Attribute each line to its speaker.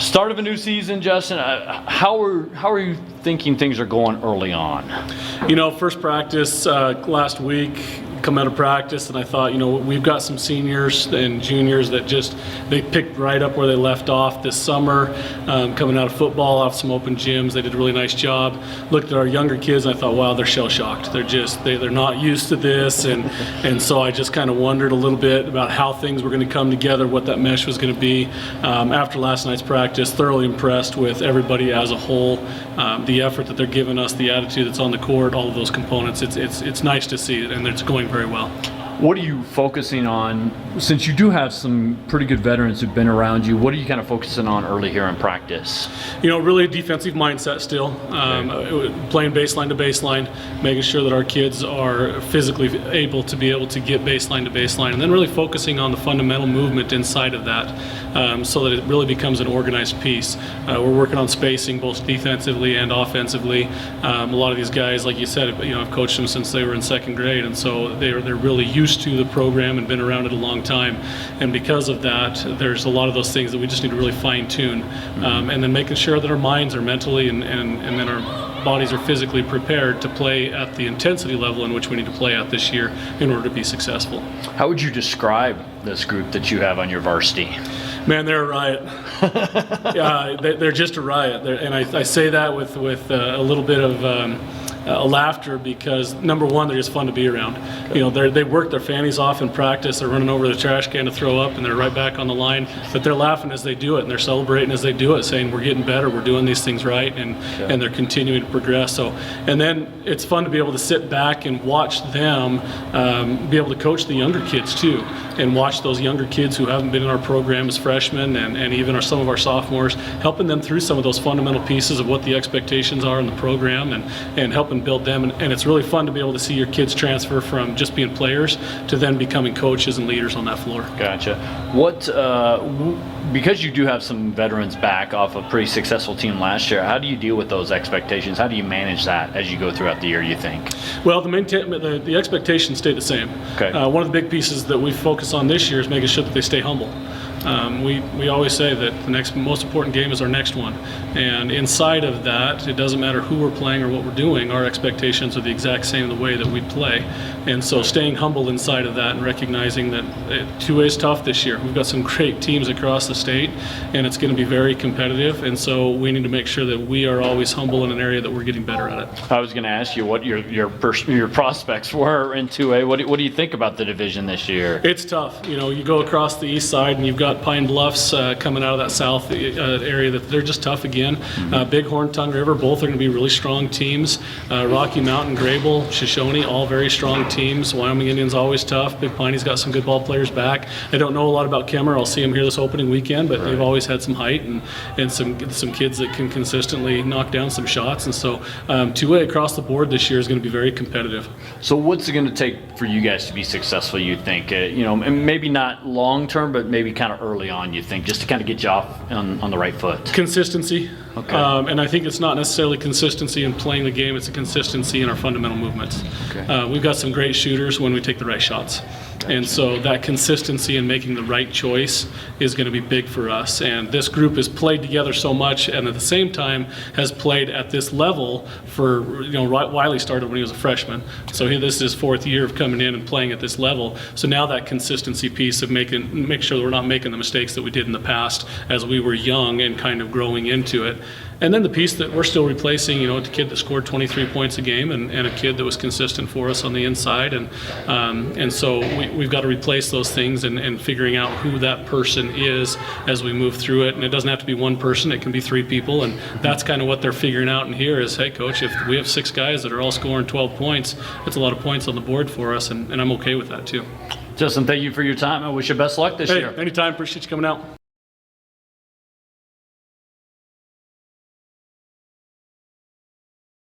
Speaker 1: Start of a new season, Justin. How are you thinking things are going early on?
Speaker 2: You know, first practice last week, come out of practice, and I thought, you know, we've got some seniors and juniors that they picked right up where they left off this summer, coming out of football, off some open gyms. They did a really nice job. Looked at our younger kids, and I thought, wow, they're shell shocked. They're not used to this, and so I just kind of wondered a little bit about how things were going to come together, what that mesh was going to be. After last night's practice, thoroughly impressed with everybody as a whole, the effort that they're giving us, the attitude that's on the court, all of those components. It's nice to see it, and it's going very well.
Speaker 1: What are you focusing on, since you do have some pretty good veterans who've been around you, what are you kind of focusing on early here in practice?
Speaker 2: You know, really a defensive mindset still, playing baseline to baseline, making sure that our kids are physically able to get baseline to baseline, and then really focusing on the fundamental movement inside of that, so that it really becomes an organized piece. We're working on spacing both defensively and offensively. A lot of these guys, like you said, you know, I've coached them since they were in second grade, and so they're really used to the program and been around it a long time, and because of that, there's a lot of those things that we just need to really fine tune, and then making sure that our minds are mentally and then our bodies are physically prepared to play at the intensity level in which we need to play at this year in order to be successful.
Speaker 1: How would you describe this group that you have on your varsity?
Speaker 2: Man, they're a riot. Yeah, they're just a riot, and I say that with a little bit of laughter, because number one, they're just fun to be around. You know, they work their fannies off in practice. They're running over the trash can to throw up, and they're right back on the line. But they're laughing as they do it, and they're celebrating as they do it, saying we're getting better, we're doing these things right, and they're continuing to progress. So, and then it's fun to be able to sit back and watch them be able to coach the younger kids too, and watch those younger kids who haven't been in our program as freshmen, and even some of our sophomores, helping them through some of those fundamental pieces of what the expectations are in the program, and helping build them. And it's really fun to be able to see your kids transfer from just being players to then becoming coaches and leaders on that floor.
Speaker 1: Gotcha. What, because you do have some veterans back off a pretty successful team last year, how do you deal with those expectations? How do you manage that as you go throughout the year, you think?
Speaker 2: Well, the expectations stay the same.
Speaker 1: Okay.
Speaker 2: One of the big pieces that we focus on this year is making sure that they stay humble. We always say that the next most important game is our next one, and inside of that, it doesn't matter who we're playing or what we're doing, our expectations are the exact same the way that we play. And so staying humble inside of that and recognizing that 2A is tough this year. We've got some great teams across the state, and it's going to be very competitive, and so we need to make sure that we are always humble in an area that we're getting better at it.
Speaker 1: I was going to ask you what your prospects were in 2A. What do you think about the division this year?
Speaker 2: It's tough. You know, you go across the east side and you've got Pine Bluffs coming out of that south area that they're just tough again. Bighorn, Tongue River, both are going to be really strong teams. Rocky Mountain, Grable, Shoshone, all very strong teams. Wyoming Indians always tough. Big Piney's got some good ball players back. I don't know a lot about Kemmer. I'll see them here this opening weekend, but they've always had some height and some kids that can consistently knock down some shots. And so 2A across the board this year is going to be very competitive.
Speaker 1: So what's it going to take for you guys to be successful, you think? You know, and maybe not long term, but maybe kind of early on, you think, just to kind of get you off on the right foot? Consistency.
Speaker 2: Okay. And I think it's not necessarily consistency in playing the game, it's a consistency in our fundamental movements. Okay. We've got some great shooters when we take the right shots. And so that consistency in making the right choice is going to be big for us. And this group has played together so much, and at the same time has played at this level for, you know, Wiley started when he was a freshman. So this is his fourth year of coming in and playing at this level. So now that consistency piece of make sure that we're not making the mistakes that we did in the past as we were young and kind of growing into it. And then the piece that we're still replacing, you know, a kid that scored 23 points a game and a kid that was consistent for us on the inside. And so we've got to replace those things and figuring out who that person is as we move through it. And it doesn't have to be one person, it can be 3 people. And that's kind of what they're figuring out in here is, hey, coach, if we have 6 guys that are all scoring 12 points, that's a lot of points on the board for us. And I'm okay with that too.
Speaker 1: Justin, thank you for your time. I wish you best luck this year.
Speaker 2: Anytime. Appreciate you coming out.